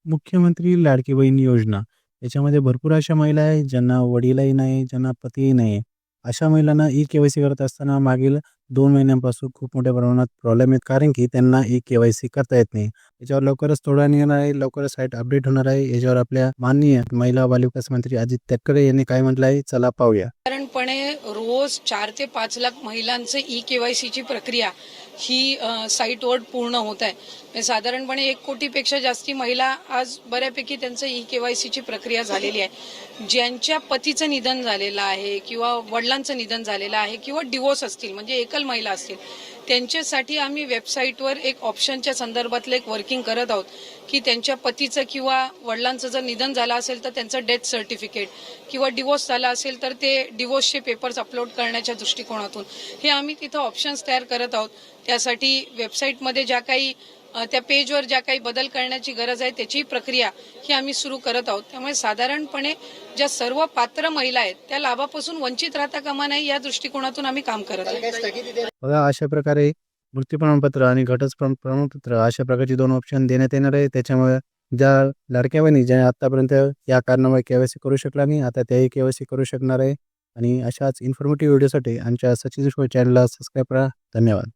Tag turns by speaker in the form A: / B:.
A: मुख्यमंत्री लाडकी बहीण योजना याच्यामध्ये भरपूर अशा महिला आहेत ज्यांना वडीलही नाही, ज्यांना पतीही नाही. अशा महिलांना ई-के-वाय-सी करत असताना मागील 2 महिन्यांपासून खूप मोठ्या प्रमाणात प्रॉब्लेम आहेत. कारण की त्यांना ई-के-वाय-सी करता येत नाही. याच्यावर लवकरच तोडगा निघणार आहे, लवकरच साईट अपडेट होणार आहे. याच्यावर आपल्या माननीय महिला व बालविकास मंत्री आदित्य तटकरे यांनी काय म्हटलं आहे, चला पाहूया.
B: साधारणपणे रोज 4 ते 5 लाख महिलांचं ई-के-वाय-सीची प्रक्रिया ही साईटवर पूर्ण होत आहे. साधारणपणे 1 कोटीपेक्षा जास्ती महिला आज बऱ्यापैकी त्यांचं ई-के-वाय-सीची प्रक्रिया झालेली आहे. ज्यांच्या पतीचं निधन झालेलं आहे किंवा वडिलांचं निधन झालेलं आहे किंवा डिवोर्स असतील म्हणजे एकल महिला असतील त्यांच्यासाठी आम्ही वेबसाईटवर एक ऑप्शनच्या संदर्भातलं एक वर्किंग करत आहोत की त्यांच्या पतीचं किंवा वडिलांचं जर निधन झालं असेल तर त्यांचं डेथ सर्टिफिकेट किंवा डिवोर्स झाला असेल तर ते डिवोर्सचे पेपर्स अपलोड करण्याच्या दृष्टिकोनातून हे आम्ही तिथं ऑप्शन्स तयार करत आहोत. त्यासाठी वेबसाईटमध्ये ज्या काही त्या पेजवर ज्या काही बदल करण्याची गरज आहे त्याची प्रक्रिया ही आम्ही सुरू करत आहोत. त्यामुळे साधारणपणे ज्या सर्व पात्र महिला आहेत त्या लाभापासून वंचित राहता कामा नये या दृष्टिकोनातून आम्ही काम करत आहोत.
A: बघा, अशा प्रकारे मृत्यू प्रमाणपत्र आणि घटस्फोट प्रमाणपत्र अशा प्रकारचे 2 ऑप्शन देण्यात येणार आहे. त्याच्यामुळे ज्या लाडक्या बहिणी ज्या आतापर्यंत या कारणामुळे के-वाय-सी करू शकला नाही, आता त्याही के-वाय-सी करू शकणार आहे. आणि अशाच इन्फॉर्मेटिव्ह व्हिडिओसाठी आमच्या सचिन देशमुख चॅनलला सबस्क्राईब करा. धन्यवाद.